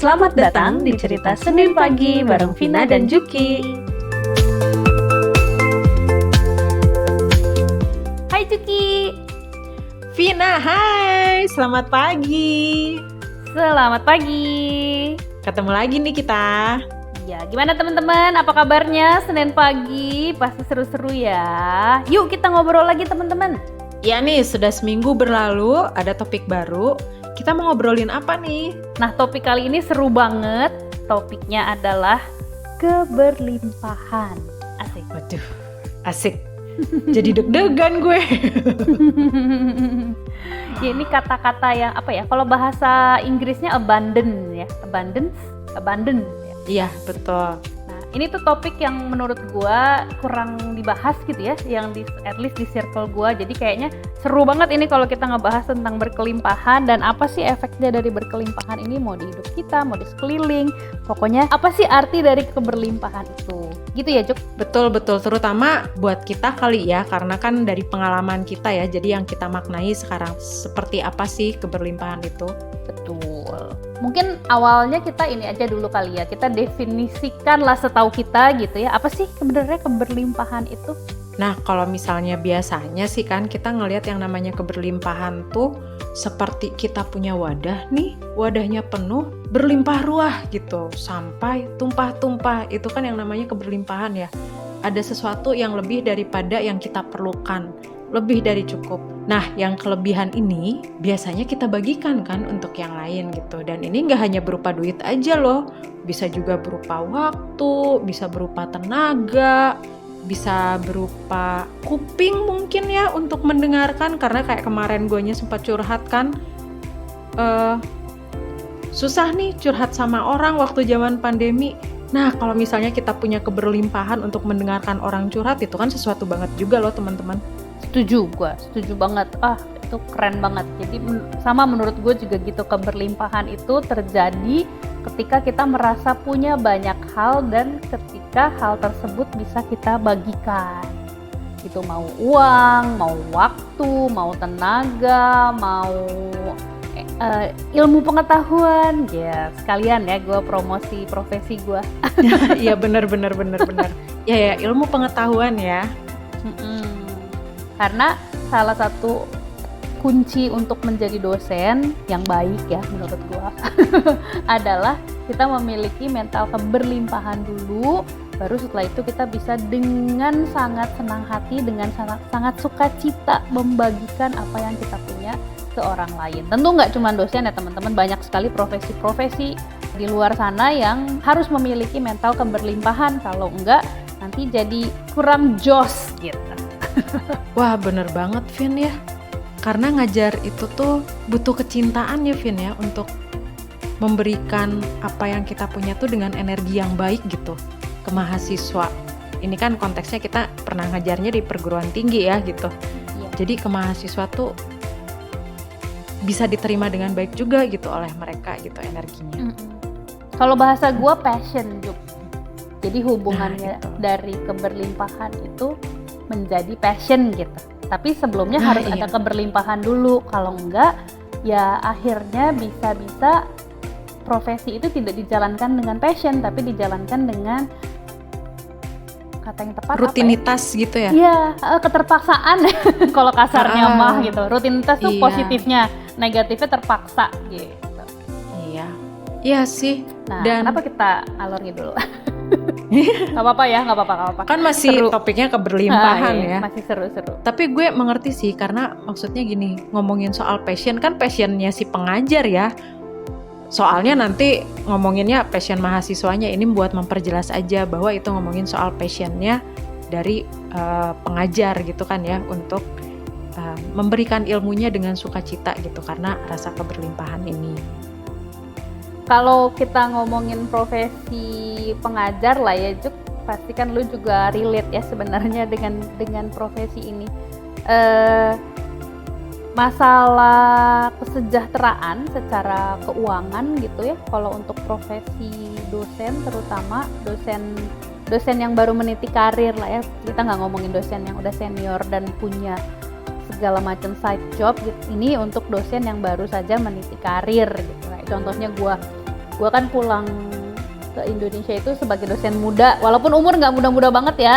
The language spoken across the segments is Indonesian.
Selamat datang di Cerita Senin Pagi bareng Vina dan Juki. Hai Juki. Vina, hai. Selamat pagi. Selamat pagi. Ketemu lagi nih kita. Ya, gimana teman-teman? Apa kabarnya? Senin pagi pasti seru-seru ya. Yuk kita ngobrol lagi teman-teman. Ya nih, sudah seminggu berlalu, ada topik baru. Kita mau ngobrolin apa nih? Nah, topik kali ini seru banget. Topiknya adalah keberlimpahan. Asik. Waduh, asik. Jadi deg-degan gue. Ya, ini kata-kata yang apa ya? Kalau bahasa Inggrisnya abundant ya. Abundant ya. Iya, betul. Nah, ini tuh topik yang menurut gua kurang dibahas gitu ya, yang at least di circle gua. Jadi kayaknya seru banget ini kalau kita ngebahas tentang berkelimpahan dan apa sih efeknya dari berkelimpahan ini, mau di hidup kita, mau di sekeliling. Pokoknya apa sih arti dari keberlimpahan itu? Gitu ya, Juk? Betul, terutama buat kita kali ya, karena kan dari pengalaman kita ya, jadi yang kita maknai sekarang seperti apa sih keberlimpahan itu. Betul. Mungkin awalnya kita ini aja dulu kali ya, kita definisikanlah setahu kita gitu ya, apa sih sebenarnya keberlimpahan itu? Nah, kalau misalnya biasanya sih kan kita ngelihat yang namanya keberlimpahan tuh seperti kita punya wadah nih, wadahnya penuh, berlimpah ruah gitu, sampai tumpah-tumpah. Itu kan yang namanya keberlimpahan ya. Ada sesuatu yang lebih daripada yang kita perlukan, lebih dari cukup. Nah, yang kelebihan ini biasanya kita bagikan kan untuk yang lain gitu. Dan ini nggak hanya berupa duit aja loh, bisa juga berupa waktu, bisa berupa tenaga, bisa berupa kuping mungkin ya untuk mendengarkan, karena kayak kemarin gue sempat curhat kan, susah nih curhat sama orang waktu zaman pandemi. Nah, kalau misalnya kita punya keberlimpahan untuk mendengarkan orang curhat, itu kan sesuatu banget juga loh teman-teman. Setuju banget. Itu keren banget. Jadi sama menurut gue juga gitu, keberlimpahan itu terjadi ketika kita merasa punya banyak hal dan ketika hal tersebut bisa kita bagikan. Itu mau uang, mau waktu, mau tenaga, mau ilmu pengetahuan. Ya, sekalian ya gue promosi profesi gue. Iya benar. Ya, ilmu pengetahuan ya. Karena salah satu kunci untuk menjadi dosen yang baik ya menurut gua adalah kita memiliki mental keberlimpahan dulu, baru setelah itu kita bisa dengan sangat senang hati, dengan sangat sukacita membagikan apa yang kita punya ke orang lain. Tentu nggak cuma dosen ya teman-teman, banyak sekali profesi-profesi di luar sana yang harus memiliki mental keberlimpahan, kalau enggak nanti jadi kurang jos gitu. Wah, bener banget Vin ya. Karena ngajar itu tuh butuh kecintaan ya Vin ya, untuk memberikan apa yang kita punya tuh dengan energi yang baik gitu ke mahasiswa. Ini kan konteksnya kita pernah ngajarnya di perguruan tinggi ya gitu. Ya. Jadi ke mahasiswa tuh bisa diterima dengan baik juga gitu oleh mereka gitu energinya. Kalau bahasa gua passion Juk. Jadi hubungannya gitu. dari keberlimpahan itu menjadi passion gitu. Tapi sebelumnya harus ada keberlimpahan dulu. Kalau enggak, ya akhirnya bisa-bisa profesi itu tidak dijalankan dengan passion, tapi dijalankan dengan kata yang tepat rutinitas apa ya? Gitu ya? Iya, keterpaksaan. Kalau kasarnya mah gitu. Rutinitas tuh positifnya, negatifnya terpaksa gitu. Iya sih. Nah, dan kenapa kita alur dulu? Gak apa-apa. Kan masih seru. Topiknya keberlimpahan ya. Masih seru-seru. Tapi gue mengerti sih, karena maksudnya gini, ngomongin soal passion kan passionnya si pengajar ya. Soalnya nanti ngomonginnya passion mahasiswanya, ini buat memperjelas aja bahwa itu ngomongin soal passionnya dari pengajar gitu kan ya, untuk memberikan ilmunya dengan sukacita gitu karena rasa keberlimpahan ini. Kalau kita ngomongin profesi pengajar lah ya Juk, pasti kan lu juga relate ya sebenarnya dengan profesi ini. Masalah kesejahteraan secara keuangan gitu ya, kalau untuk profesi dosen, terutama dosen yang baru meniti karir lah ya, kita nggak ngomongin dosen yang udah senior dan punya segala macam side job gitu. Ini untuk dosen yang baru saja meniti karir gitu. Nah, contohnya gue gue kan pulang ke Indonesia itu sebagai dosen muda, walaupun umur nggak muda-muda banget ya,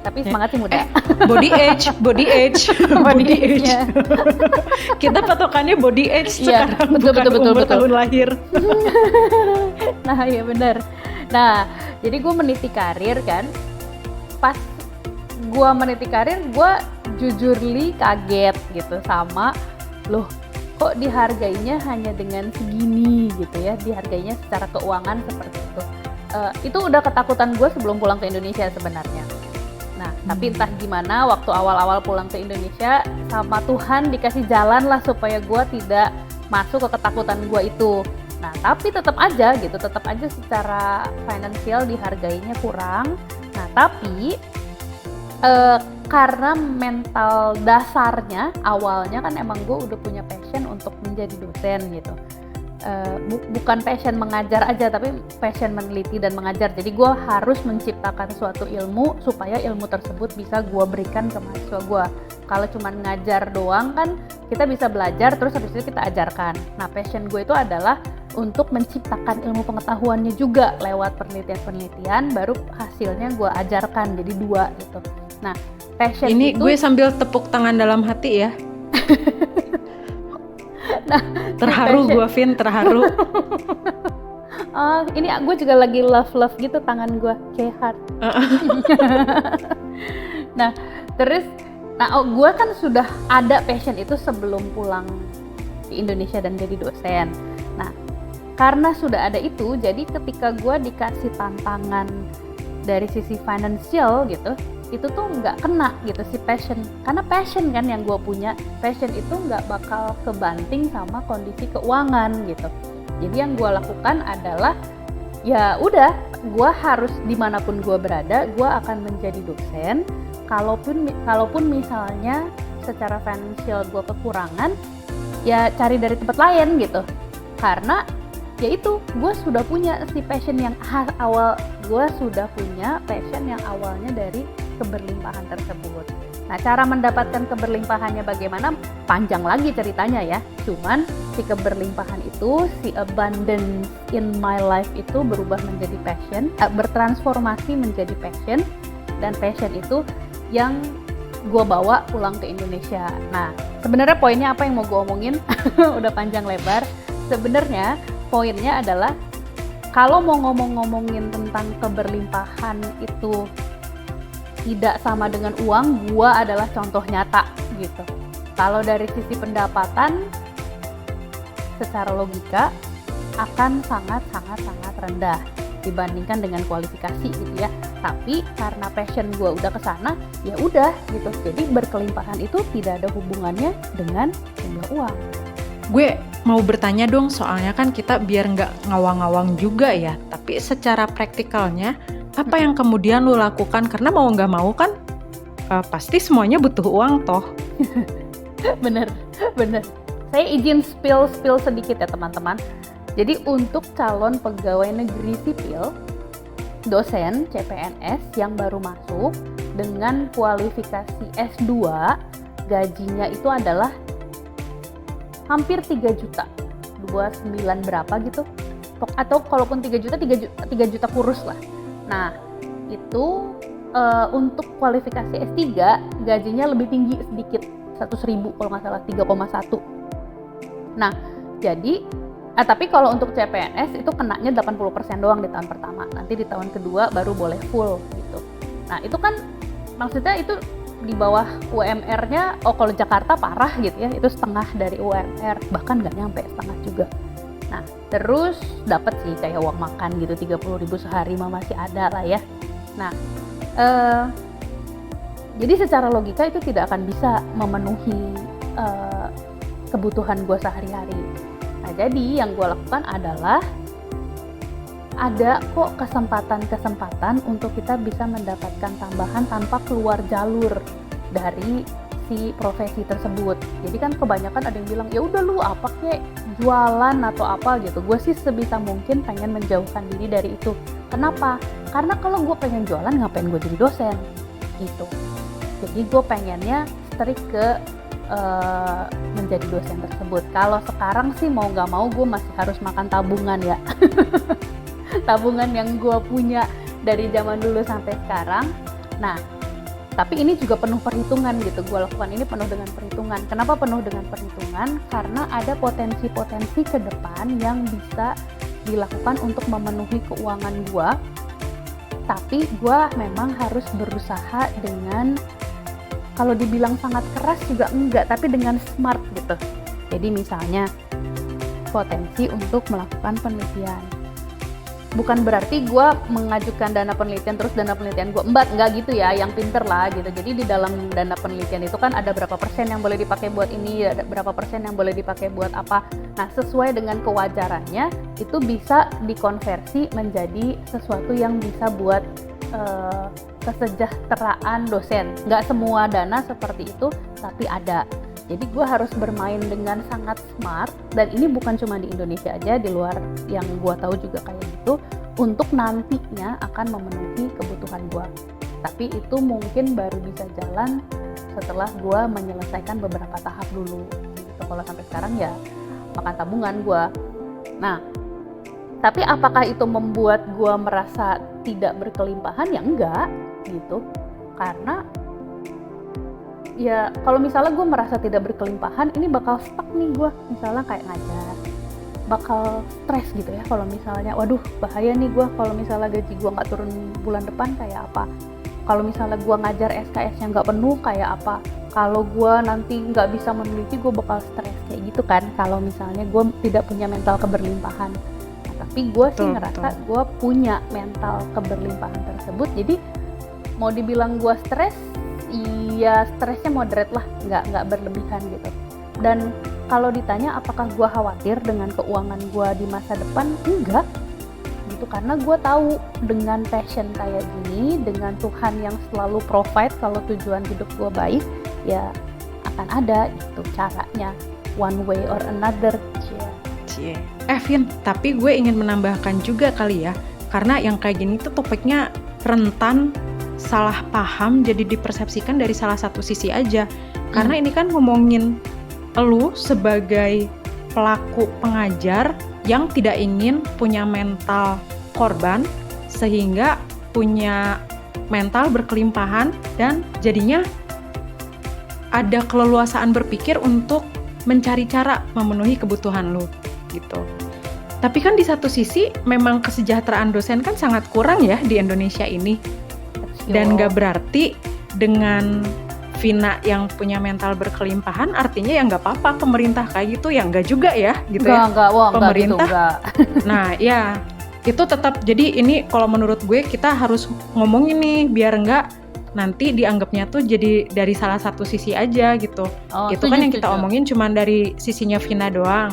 tapi semangat sih muda. Body age. age-nya. Kita patokannya body age Iya, sekarang, betul, bukan betul, umur betul. tahun lahir. Nah iya benar. Nah jadi gue meniti karir kan, pas gue meniti karir gue jujurly kaget gitu sama loh, kok dihargainya hanya dengan segini gitu ya, dihargainya secara keuangan seperti itu. Itu udah ketakutan gue sebelum pulang ke Indonesia sebenarnya. Nah tapi entah gimana waktu awal-awal pulang ke Indonesia sama Tuhan dikasih jalan lah supaya gue tidak masuk ke ketakutan gue itu. Nah tapi tetap aja secara finansial dihargainya kurang. Nah tapi karena mental dasarnya awalnya kan emang gue udah punya passion untuk menjadi dosen gitu. Bukan passion mengajar aja, tapi passion meneliti dan mengajar. Jadi gue harus menciptakan suatu ilmu supaya ilmu tersebut bisa gue berikan ke mahasiswa gue. Kalau cuma ngajar doang kan kita bisa belajar terus habis itu kita ajarkan. Nah passion gue itu adalah untuk menciptakan ilmu pengetahuannya juga lewat penelitian-penelitian, baru hasilnya gue ajarkan, jadi 2 gitu. Nah passion ini itu, gue sambil tepuk tangan dalam hati ya. nah, Terharu gue, Vin, terharu. Ini gue juga lagi love gitu tangan gue, kayak heart. Nah terus, gue kan sudah ada passion itu sebelum pulang ke Indonesia dan jadi dosen. Nah karena sudah ada itu, jadi ketika gue dikasih tantangan dari sisi financial gitu, itu tuh nggak kena gitu si passion, karena passion kan yang gue punya, passion itu nggak bakal kebanting sama kondisi keuangan gitu. Jadi yang gue lakukan adalah ya udah, gue harus dimanapun gue berada, gue akan menjadi dosen. Kalaupun misalnya secara financial gue kekurangan, ya cari dari tempat lain gitu, karena yaitu gue sudah punya si passion yang awalnya dari keberlimpahan tersebut. Nah cara mendapatkan keberlimpahannya bagaimana, panjang lagi ceritanya ya, cuman si keberlimpahan itu, si abundance in my life itu berubah menjadi passion, bertransformasi menjadi passion, dan passion itu yang gue bawa pulang ke Indonesia. Nah sebenarnya poinnya apa yang mau gue omongin udah panjang lebar. Sebenarnya poinnya adalah kalau mau ngomongin tentang keberlimpahan itu tidak sama dengan uang, gua adalah contoh nyata gitu. Kalau dari sisi pendapatan secara logika akan sangat rendah dibandingkan dengan kualifikasi gitu ya. Tapi karena passion gua udah kesana, ya udah gitu. Jadi berkelimpahan itu tidak ada hubungannya dengan jumlah uang. Gue mau bertanya dong, soalnya kan kita biar nggak ngawang-ngawang juga ya, tapi secara praktikalnya apa yang kemudian lu lakukan? Karena mau nggak mau kan pasti semuanya butuh uang toh. Bener. Saya izin spill sedikit ya teman-teman. Jadi untuk calon pegawai negeri sipil, dosen CPNS yang baru masuk dengan kualifikasi S2, gajinya itu adalah hampir 3 juta, 29 berapa gitu, atau kalaupun 3 juta kurus lah. Nah itu untuk kualifikasi S3 gajinya lebih tinggi sedikit, 100.000 kalau nggak salah, 3,1. Nah jadi tapi kalau untuk CPNS itu kenanya 80% doang di tahun pertama, nanti di tahun kedua baru boleh full gitu. Nah itu kan maksudnya itu di bawah UMR-nya, kalau Jakarta parah gitu ya, itu setengah dari UMR, bahkan nggak nyampe setengah juga. Nah terus dapat sih kayak uang makan gitu 30.000 sehari mah masih ada lah ya. Nah jadi secara logika itu tidak akan bisa memenuhi kebutuhan gue sehari-hari. Nah jadi yang gue lakukan adalah ada kok kesempatan untuk kita bisa mendapatkan tambahan tanpa keluar jalur dari si profesi tersebut. Jadi kan kebanyakan ada yang bilang ya udah lu apa kek, jualan atau apa gitu. Gue sih sebisa mungkin pengen menjauhkan diri dari itu. Kenapa? Karena kalau gue pengen jualan ngapain gue jadi dosen gitu. Jadi gue pengennya strict ke menjadi dosen tersebut. Kalau sekarang sih mau nggak mau gue masih harus makan tabungan ya. Tabungan yang gue punya dari zaman dulu sampai sekarang. Nah, tapi ini juga penuh perhitungan gitu. Gue lakukan ini penuh dengan perhitungan. Kenapa penuh dengan perhitungan? Karena ada potensi-potensi ke depan yang bisa dilakukan untuk memenuhi keuangan gue. Tapi gue memang harus berusaha dengan, kalau dibilang sangat keras juga enggak, tapi dengan smart gitu. Jadi misalnya potensi untuk melakukan penelitian. Bukan berarti gue mengajukan dana penelitian terus dana penelitian gue enggak gitu ya, yang pinter lah gitu. Jadi di dalam dana penelitian itu kan ada berapa persen yang boleh dipakai buat ini, ada berapa persen yang boleh dipakai buat apa. Nah, sesuai dengan kewajarannya itu bisa dikonversi menjadi sesuatu yang bisa buat kesejahteraan dosen. Nggak semua dana seperti itu, tapi ada. Jadi gue harus bermain dengan sangat smart, dan ini bukan cuma di Indonesia aja, di luar yang gue tahu juga kayak gitu, untuk nantinya akan memenuhi kebutuhan gue. Tapi itu mungkin baru bisa jalan setelah gue menyelesaikan beberapa tahap dulu. Gitu. Kalau sampai sekarang ya makan tabungan gue. Nah, tapi apakah itu membuat gue merasa tidak berkelimpahan? Ya enggak gitu, karena ya kalau misalnya gue merasa tidak berkelimpahan, ini bakal stuck nih gue, misalnya kayak ngajar, bakal stres gitu ya. Kalau misalnya, waduh bahaya nih gue kalau misalnya gaji gue nggak turun bulan depan kayak apa, kalau misalnya gue ngajar SKS-nya nggak penuh kayak apa, kalau gue nanti nggak bisa meneliti gue bakal stres kayak gitu kan, kalau misalnya gue tidak punya mental keberlimpahan. Nah, tapi gue sih ngerasa gue punya mental keberlimpahan tersebut, jadi mau dibilang gue stres, iya stresnya moderate lah, nggak berlebihan gitu. Dan kalau ditanya apakah gue khawatir dengan keuangan gue di masa depan, enggak gitu, karena gue tahu dengan passion kayak gini, dengan Tuhan yang selalu provide kalau tujuan hidup gue baik, ya akan ada itu caranya, one way or another. Vin, tapi gue ingin menambahkan juga kali ya, karena yang kayak gini tuh topiknya rentan salah paham, jadi dipersepsikan dari salah satu sisi aja. Karena ini kan ngomongin elu sebagai pelaku pengajar yang tidak ingin punya mental korban, sehingga punya mental berkelimpahan dan jadinya ada keleluasaan berpikir untuk mencari cara memenuhi kebutuhan lu gitu. Tapi kan di satu sisi memang kesejahteraan dosen kan sangat kurang ya di Indonesia ini. Dan gak berarti dengan Vina yang punya mental berkelimpahan artinya ya nggak apa-apa pemerintah kayak gitu, ya nggak juga ya gitu. Pemerintah gitu, nah ya itu tetap, jadi ini kalau menurut gue kita harus ngomongin nih biar nggak nanti dianggapnya tuh jadi dari salah satu sisi aja gitu. Itu kan yang kita omongin cuma dari sisinya Vina doang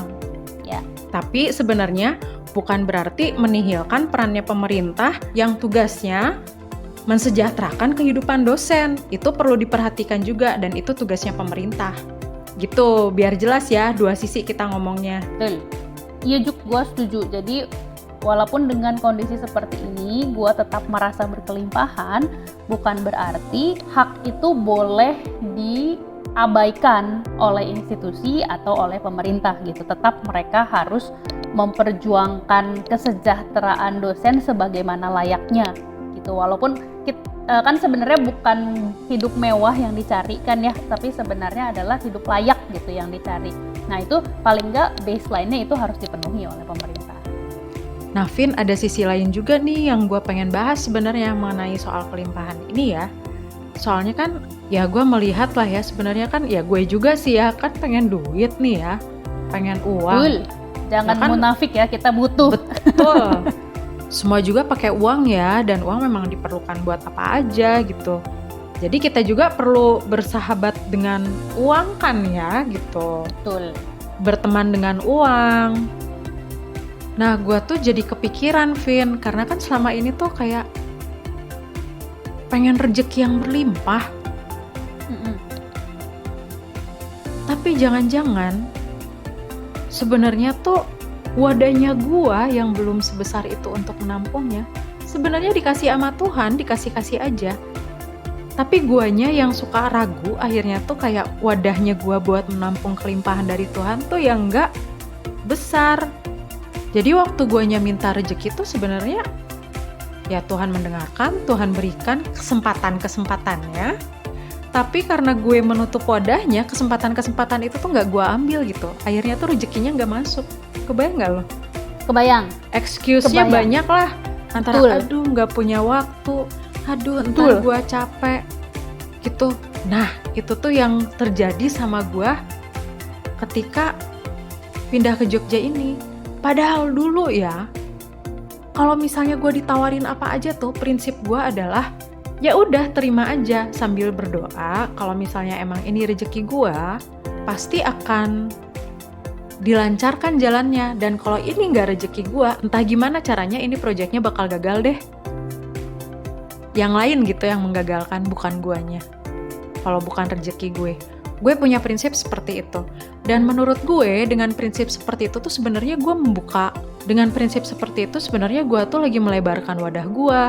ya. Tapi sebenarnya bukan berarti menihilkan perannya pemerintah yang tugasnya mensejahterakan kehidupan dosen. Itu perlu diperhatikan juga, dan itu tugasnya pemerintah gitu, biar jelas ya dua sisi kita ngomongnya. Iya Juk, gue setuju. Jadi walaupun dengan kondisi seperti ini gue tetap merasa berkelimpahan, bukan berarti hak itu boleh diabaikan oleh institusi atau oleh pemerintah gitu. Tetap mereka harus memperjuangkan kesejahteraan dosen sebagaimana layaknya gitu. Walaupun kan sebenarnya bukan hidup mewah yang dicari kan ya, tapi sebenarnya adalah hidup layak gitu yang dicari. Nah itu paling nggak baseline-nya itu harus dipenuhi oleh pemerintah. Nah Vin, ada sisi lain juga nih yang gue pengen bahas sebenarnya mengenai soal kelimpahan ini ya. Soalnya kan ya gue melihat lah ya, sebenarnya kan ya gue juga sih ya kan pengen duit nih ya, pengen uang. Jangan kan, munafik ya, kita butuh. Betul. Semua juga pakai uang ya, dan uang memang diperlukan buat apa aja gitu. Jadi kita juga perlu bersahabat dengan uang kan ya gitu. Betul. Berteman dengan uang. Nah gue tuh jadi kepikiran Vin, karena kan selama ini tuh kayak pengen rezeki yang berlimpah. Tapi jangan-jangan sebenarnya tuh wadahnya gua yang belum sebesar itu untuk menampungnya, sebenarnya dikasih sama Tuhan, dikasih-kasih aja. Tapi guanya yang suka ragu, akhirnya tuh kayak wadahnya gua buat menampung kelimpahan dari Tuhan tuh yang nggak besar. Jadi waktu guanya minta rezeki tuh sebenarnya ya Tuhan mendengarkan, Tuhan berikan kesempatan-kesempatannya. Tapi karena gue menutup wadahnya, kesempatan-kesempatan itu tuh nggak gue ambil gitu. Akhirnya tuh rezekinya nggak masuk. Kebayang nggak lo? Kebayang. Excuse-nya Kebayang. banyak lah. Antara Betul. aduh nggak punya waktu, aduh entar gue capek gitu. Nah itu tuh yang terjadi sama gue ketika pindah ke Jogja ini. Padahal dulu ya, kalau misalnya gue ditawarin apa aja tuh, prinsip gue adalah ya udah terima aja sambil berdoa. Kalau misalnya emang ini rezeki gue, pasti akan dilancarkan jalannya. Dan kalau ini nggak rezeki gue, entah gimana caranya ini proyeknya bakal gagal deh. Yang lain gitu yang menggagalkan, bukan guanya. Kalau bukan rezeki gue punya prinsip seperti itu. Dan menurut gue dengan prinsip seperti itu tuh sebenarnya gue membuka. Dengan prinsip seperti itu sebenarnya gue tuh lagi melebarkan wadah gue.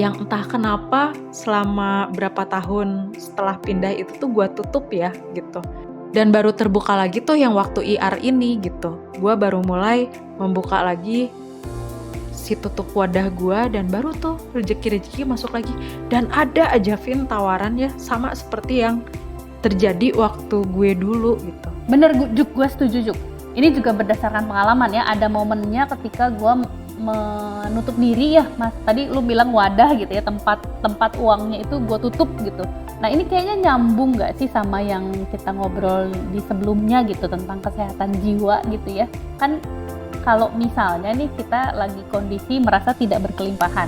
Yang entah kenapa selama berapa tahun setelah pindah itu tuh gue tutup ya gitu. Dan baru terbuka lagi tuh yang waktu IR ini gitu. Gue baru mulai membuka lagi si tutup wadah gue dan baru tuh rezeki-rezeki masuk lagi. Dan ada aja Vin tawaran ya sama seperti yang terjadi waktu gue dulu gitu. Bener Juk, gue setuju Juk. Ini juga berdasarkan pengalaman ya, ada momennya ketika gue menutup diri ya Mas. Tadi lu bilang wadah gitu ya, tempat uangnya itu gue tutup gitu. Nah ini kayaknya nyambung gak sih sama yang kita ngobrol di sebelumnya gitu tentang kesehatan jiwa gitu ya. Kan kalau misalnya nih kita lagi kondisi merasa tidak berkelimpahan,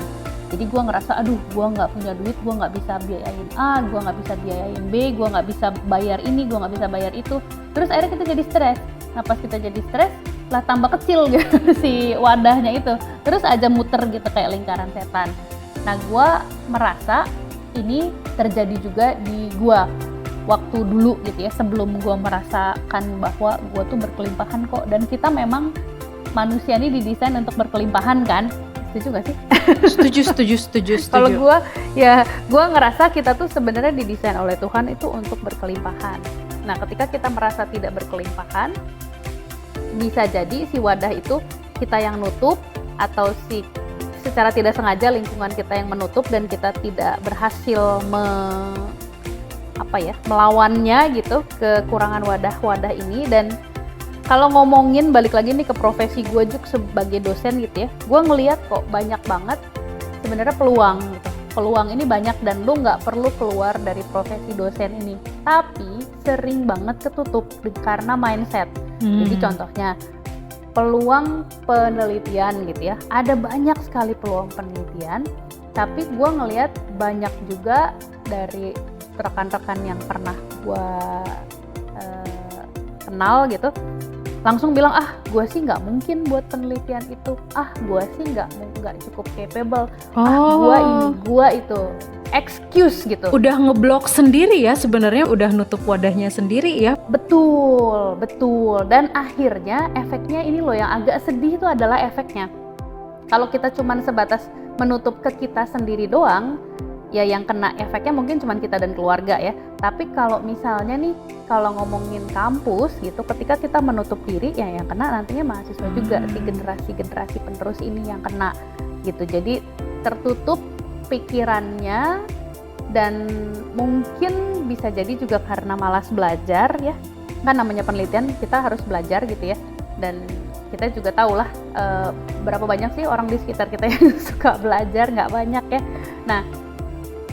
jadi gue ngerasa aduh gue nggak punya duit, gue nggak bisa biayain A, gue nggak bisa biayain B, gue nggak bisa bayar ini, gue nggak bisa bayar itu. Terus akhirnya kita jadi stres. Nah pas kita jadi stres lah tambah kecil gitu si wadahnya itu, terus aja muter gitu kayak lingkaran setan. Nah gue merasa ini terjadi juga di gue waktu dulu gitu ya, sebelum gue merasakan bahwa gue tuh berkelimpahan kok. Dan kita memang manusia ini didesain untuk berkelimpahan kan. Setuju gak sih? Setuju. Kalau gue ngerasa kita tuh sebenarnya didesain oleh Tuhan itu untuk berkelimpahan. Nah ketika kita merasa tidak berkelimpahan, bisa jadi si wadah itu kita yang nutup, atau secara tidak sengaja lingkungan kita yang menutup dan kita tidak berhasil melawannya gitu, kekurangan wadah ini. Dan kalau ngomongin balik lagi nih ke profesi gue juga sebagai dosen gitu ya, gue ngelihat kok banyak banget sebenarnya peluang gitu. Peluang ini banyak dan lu nggak perlu keluar dari profesi dosen ini. Tapi sering banget ketutup karena mindset. Jadi contohnya peluang penelitian gitu ya, ada banyak sekali peluang penelitian. Tapi gue ngelihat banyak juga dari rekan-rekan yang pernah gue kenal gitu, langsung bilang gue sih nggak mungkin buat penelitian itu, gue sih nggak cukup capable, gue itu excuse gitu. Udah ngeblok sendiri ya sebenarnya, udah nutup wadahnya sendiri ya. Betul. Dan akhirnya efeknya ini loh yang agak sedih itu adalah efeknya. Kalau kita cuman sebatas menutup ke kita sendiri doang, ya yang kena efeknya mungkin cuman kita dan keluarga ya. Tapi kalau misalnya nih, kalau ngomongin kampus gitu, ketika kita menutup diri ya yang kena nantinya mahasiswa juga, si generasi penerus ini yang kena gitu. Jadi tertutup pikirannya, dan mungkin bisa jadi juga karena malas belajar ya. Kan namanya penelitian kita harus belajar gitu ya. Dan kita juga tahu lah berapa banyak sih orang di sekitar kita yang suka belajar, nggak banyak ya. Nah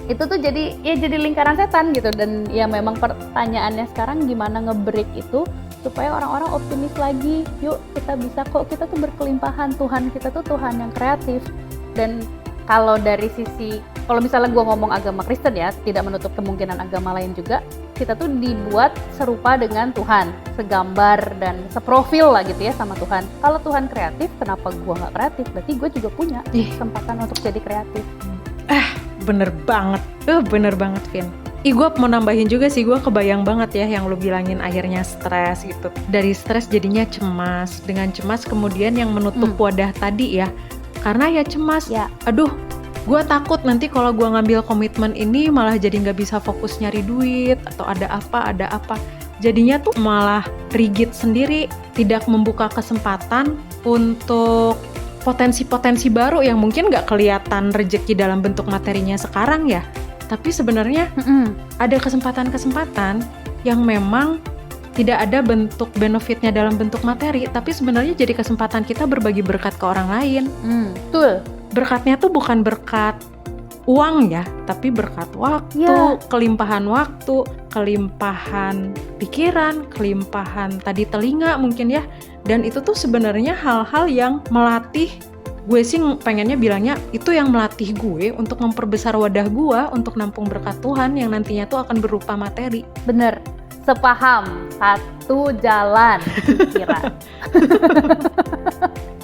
itu tuh jadi lingkaran setan gitu. Dan ya memang pertanyaannya sekarang gimana nge-break itu supaya orang-orang optimis lagi. Yuk kita bisa kok, kita tuh berkelimpahan, Tuhan kita tuh Tuhan yang kreatif. Dan kalau dari sisi, kalau misalnya gue ngomong agama Kristen ya, tidak menutup kemungkinan agama lain juga, kita tuh dibuat serupa dengan Tuhan, segambar dan seprofil lah gitu ya sama Tuhan. Kalau Tuhan kreatif, kenapa gue nggak kreatif? Berarti gue juga punya kesempatan untuk jadi kreatif. Bener banget Vin. Gue mau nambahin juga sih, gue kebayang banget ya yang lu bilangin akhirnya stres gitu. Dari stres jadinya cemas, dengan cemas kemudian yang menutup wadah tadi ya. Karena ya cemas, aduh Gue takut nanti kalau gue ngambil komitmen ini malah jadi nggak bisa fokus nyari duit atau ada apa. Jadinya tuh malah rigid sendiri, tidak membuka kesempatan untuk potensi-potensi baru yang mungkin nggak kelihatan rezeki dalam bentuk materinya sekarang ya. Tapi sebenarnya ada kesempatan-kesempatan yang memang tidak ada bentuk benefitnya dalam bentuk materi, tapi sebenarnya jadi kesempatan kita berbagi berkat ke orang lain. Betul. Berkatnya tuh bukan berkat uang ya, tapi berkat waktu, kelimpahan waktu, kelimpahan pikiran, kelimpahan tadi telinga mungkin ya. Dan itu tuh sebenarnya hal-hal yang melatih, gue sih pengennya bilangnya itu yang melatih gue untuk memperbesar wadah gue untuk nampung berkat Tuhan yang nantinya tuh akan berupa materi. Bener, sepaham, satu jalan pikiran.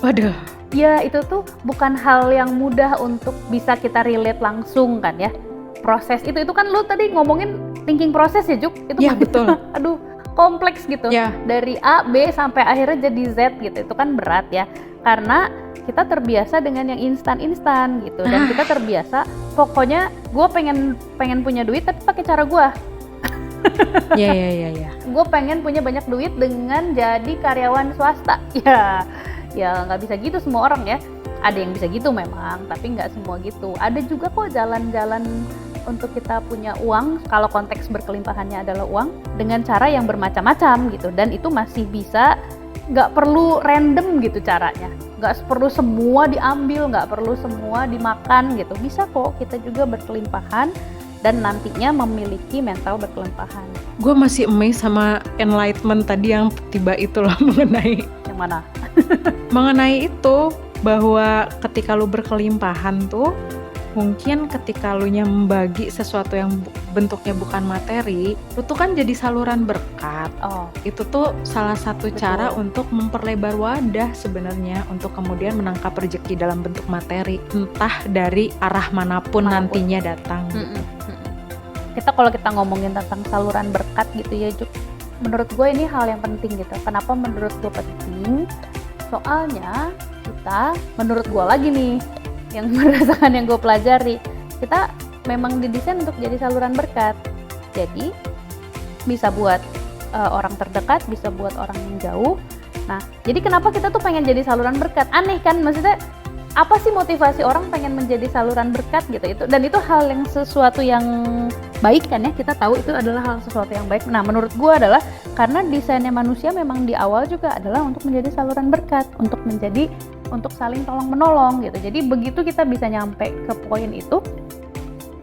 Waduh. Ya itu tuh bukan hal yang mudah untuk bisa kita relate langsung kan ya. Proses itu kan lu tadi ngomongin thinking proses ya Juk? Itu ya betul. Aduh kompleks gitu. Ya. Dari A, B sampai akhirnya jadi Z gitu. Itu kan berat ya. Karena kita terbiasa dengan yang instan-instan gitu. Dan kita terbiasa pokoknya gue pengen punya duit tapi pakai cara gue. Ya. Gue pengen punya banyak duit dengan jadi karyawan swasta. Ya nggak bisa gitu semua orang ya. Ada yang bisa gitu memang, tapi nggak semua gitu. Ada juga kok jalan-jalan untuk kita punya uang, kalau konteks berkelimpahannya adalah uang, dengan cara yang bermacam-macam gitu. Dan itu masih bisa, nggak perlu random gitu caranya. Nggak perlu semua diambil, nggak perlu semua dimakan gitu. Bisa kok kita juga berkelimpahan dan nantinya memiliki mental berkelimpahan. Gue masih amazed sama enlightenment tadi yang tiba itu loh mengenai yang mana? mengenai itu bahwa ketika lu berkelimpahan tuh mungkin ketika lu membagi sesuatu yang bentuknya bukan materi, lu tuh kan jadi saluran berkat. Itu tuh salah satu cara untuk memperlebar wadah sebenarnya untuk kemudian menangkap rezeki dalam bentuk materi, entah dari arah manapun nantinya datang. Kalau kita ngomongin tentang saluran berkat gitu ya Juk, menurut gue ini hal yang penting gitu. Kenapa menurut gue penting? Soalnya kita, menurut gue lagi nih, yang berdasarkan yang gue pelajari, kita memang didesain untuk jadi saluran berkat. Jadi bisa buat orang terdekat, bisa buat orang yang jauh. Nah, jadi kenapa kita tuh pengen jadi saluran berkat? Aneh kan? Maksudnya apa sih motivasi orang pengen menjadi saluran berkat gitu? Dan itu hal yang sesuatu yang baik kan ya, kita tahu itu adalah hal sesuatu yang baik. Nah menurut gue adalah karena desainnya manusia memang di awal juga adalah untuk menjadi saluran berkat, untuk saling tolong menolong gitu. Jadi begitu kita bisa nyampe ke poin itu,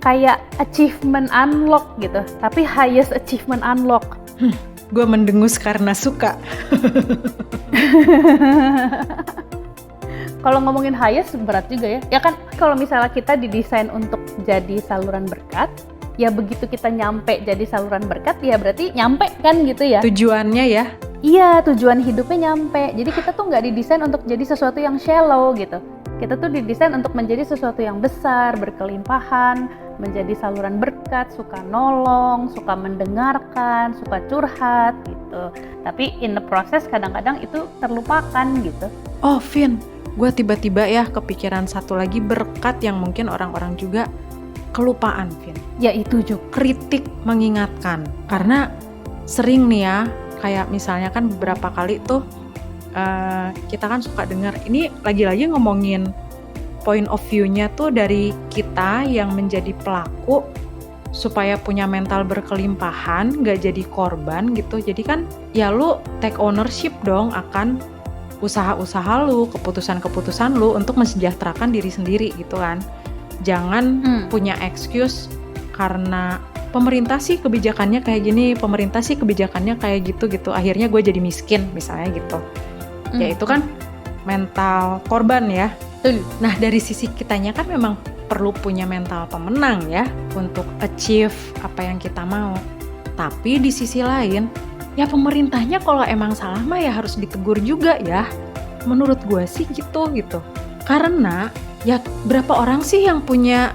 kayak achievement unlock gitu, tapi highest achievement unlock. Gue mendengus karena suka. Kalau ngomongin highest berat juga ya. Ya kan kalau misalnya kita didesain untuk jadi saluran berkat, ya begitu kita nyampe jadi saluran berkat ya berarti nyampe kan gitu ya. Tujuannya ya. Iya, tujuan hidupnya nyampe. Jadi kita tuh nggak didesain untuk jadi sesuatu yang shallow gitu. Kita tuh didesain untuk menjadi sesuatu yang besar, berkelimpahan, menjadi saluran berkat, suka nolong, suka mendengarkan, suka curhat gitu. Tapi in the process kadang-kadang itu terlupakan gitu. Oh Vin, gue tiba-tiba ya kepikiran satu lagi berkat yang mungkin orang-orang juga kelupaan, Vin. Ya itu juga. Kritik mengingatkan. Karena sering nih ya, kayak misalnya kan beberapa kali tuh kita kan suka dengar, ini lagi-lagi ngomongin point of view-nya tuh dari kita yang menjadi pelaku supaya punya mental berkelimpahan, gak jadi korban gitu. Jadi kan ya lu take ownership dong akan usaha-usaha lu, keputusan-keputusan lu untuk mensejahterakan diri sendiri gitu kan. Jangan punya excuse karena pemerintah sih kebijakannya kayak gini, pemerintah sih kebijakannya kayak gitu. Akhirnya gue jadi miskin misalnya gitu. Ya itu kan mental korban ya. Nah dari sisi kitanya kan memang perlu punya mental pemenang ya untuk achieve apa yang kita mau. Tapi di sisi lain, ya pemerintahnya kalau emang salah mah ya harus ditegur juga ya. Menurut gue sih gitu. Karena ya berapa orang sih yang punya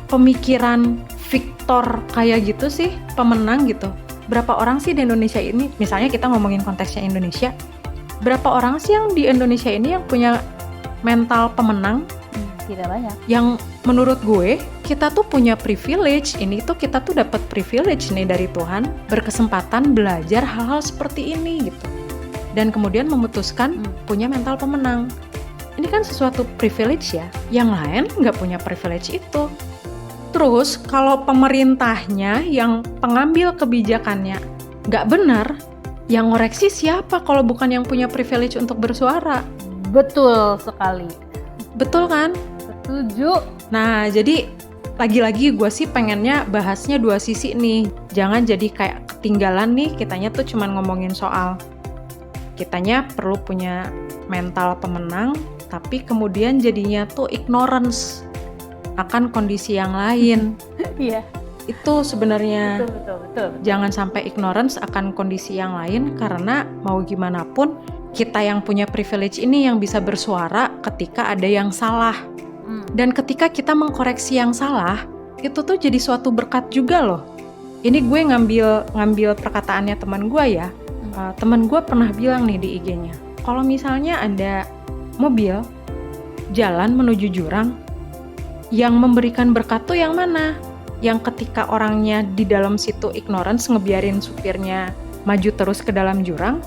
pemikiran victor kayak gitu sih, pemenang gitu. Berapa orang sih di Indonesia ini, misalnya kita ngomongin konteksnya Indonesia, berapa orang sih yang di Indonesia ini yang punya mental pemenang? Tidak banyak. Yang menurut gue, kita tuh punya privilege, kita tuh dapat privilege nih dari Tuhan, berkesempatan belajar hal-hal seperti ini gitu. Dan kemudian memutuskan punya mental pemenang. Ini kan sesuatu privilege ya, yang lain nggak punya privilege itu. Terus kalau pemerintahnya yang pengambil kebijakannya nggak benar, yang ngoreksi siapa kalau bukan yang punya privilege untuk bersuara? Betul sekali. Betul kan? Setuju. Nah, jadi lagi-lagi gue sih pengennya bahasnya dua sisi nih. Jangan jadi kayak ketinggalan nih, kitanya tuh cuman ngomongin soal kitanya perlu punya mental pemenang, tapi kemudian jadinya tuh ignorance akan kondisi yang lain. Iya. Itu sebenarnya Betul. jangan sampai ignorance akan kondisi yang lain, karena mau gimana pun kita yang punya privilege ini yang bisa bersuara ketika ada yang salah. Dan ketika kita mengkoreksi yang salah, itu tuh jadi suatu berkat juga loh. Ini gue ngambil perkataannya teman gue ya. Teman gue pernah bilang nih di IG-nya, kalau misalnya ada mobil jalan menuju jurang, yang memberikan berkat tuh yang mana? Yang ketika orangnya di dalam situ ignorance ngebiarin supirnya maju terus ke dalam jurang,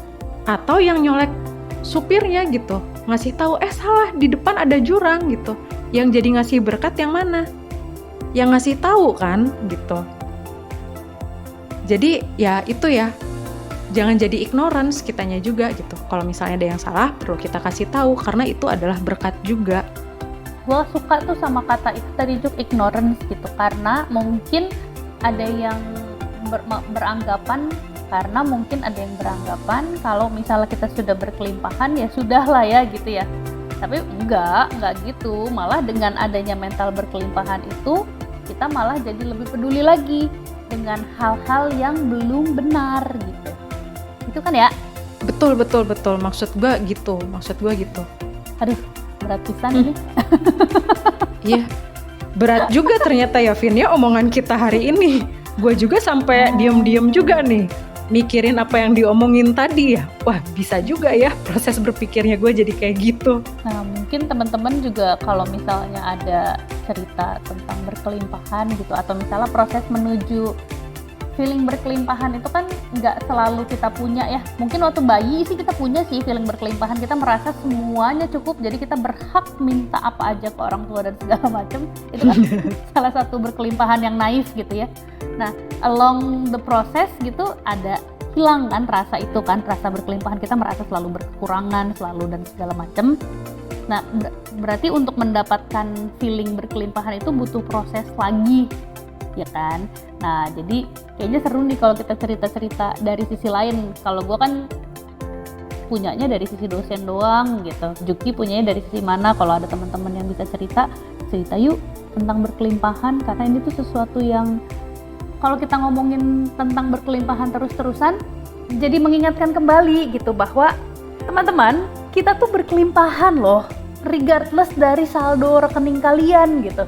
atau yang nyolek supirnya gitu, ngasih tahu salah di depan ada jurang gitu. Yang jadi ngasih berkat yang mana? Yang ngasih tahu kan gitu. Jadi ya itu ya, jangan jadi ignorance kitanya juga gitu. Kalau misalnya ada yang salah, perlu kita kasih tahu karena itu adalah berkat juga. Gue suka tuh sama kata itu tadi juga, ignorance gitu, karena mungkin ada yang beranggapan kalau misalnya kita sudah berkelimpahan ya sudah lah ya gitu ya. Tapi enggak gitu, malah dengan adanya mental berkelimpahan itu kita malah jadi lebih peduli lagi dengan hal-hal yang belum benar gitu. Itu kan ya? Betul. Maksud gue gitu. Aduh, berat pisan ini. Iya, berat juga ternyata ya Vin ya omongan kita hari ini. Gue juga sampai diem-diem juga nih mikirin apa yang diomongin tadi ya. Wah, bisa juga ya proses berpikirnya gue jadi kayak gitu. Nah, mungkin teman-teman juga kalau misalnya ada cerita tentang berkelimpahan gitu, atau misalnya proses menuju feeling berkelimpahan itu kan nggak selalu kita punya ya. Mungkin waktu bayi sih kita punya sih feeling berkelimpahan, kita merasa semuanya cukup, jadi kita berhak minta apa aja ke orang tua dan segala macam. Itu kan salah satu berkelimpahan yang naif gitu ya. Nah, along the process gitu ada hilang kan rasa itu kan, rasa berkelimpahan, kita merasa selalu berkekurangan selalu dan segala macam. Nah, berarti untuk mendapatkan feeling berkelimpahan itu butuh proses lagi, ya kan? Nah, jadi kayaknya seru nih kalau kita cerita-cerita dari sisi lain. Kalau gue kan punyanya dari sisi dosen doang gitu. Juki punyanya dari sisi mana? Kalau ada teman-teman yang bisa cerita yuk tentang berkelimpahan, karena ini tuh sesuatu yang kalau kita ngomongin tentang berkelimpahan terus-terusan, jadi mengingatkan kembali gitu bahwa teman-teman, kita tuh berkelimpahan loh, regardless dari saldo rekening kalian gitu.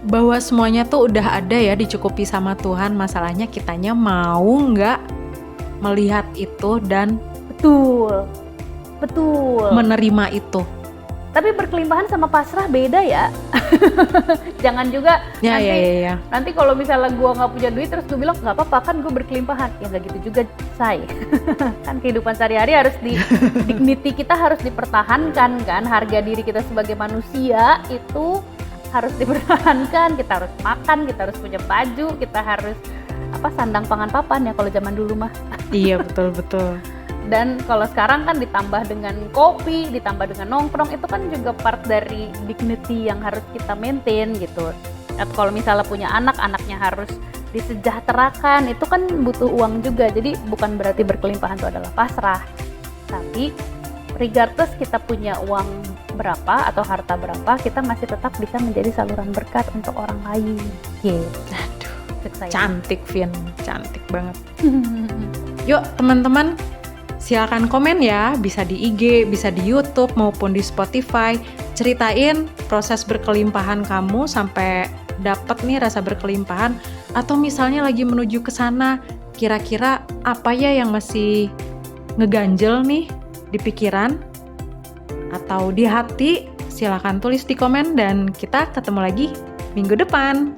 Bahwa semuanya tuh udah ada ya, dicukupi sama Tuhan. Masalahnya kitanya mau nggak melihat itu dan betul menerima itu. Tapi berkelimpahan sama pasrah beda ya. Jangan juga nanti kalau misalnya gue nggak punya duit terus gue bilang nggak apa-apa kan gue berkelimpahan, ya nggak gitu juga say. Kan kehidupan sehari-hari harus dignity kita harus dipertahankan kan, harga diri kita sebagai manusia itu harus dipertahankan. Kita harus makan, kita harus punya baju, kita harus sandang pangan papan ya kalau zaman dulu mah. Iya, betul. Dan kalau sekarang kan ditambah dengan kopi, ditambah dengan nongkrong, itu kan juga part dari dignity yang harus kita maintain gitu. Atau kalau misalnya punya anak, anaknya harus disejahterakan, itu kan butuh uang juga. Jadi bukan berarti berkelimpahan itu adalah pasrah. Tapi regardless kita punya uang berapa atau harta berapa, kita masih tetap bisa menjadi saluran berkat untuk orang lain. Aduh, cantik Vin, cantik banget. Yuk teman-teman, silakan komen ya, bisa di IG, bisa di YouTube maupun di Spotify. Ceritain proses berkelimpahan kamu sampai dapat nih rasa berkelimpahan, atau misalnya lagi menuju ke sana, kira-kira apa ya yang masih ngeganjel nih di pikiran atau di hati. Silahkan tulis di komen dan kita ketemu lagi minggu depan.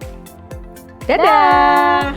Dadah!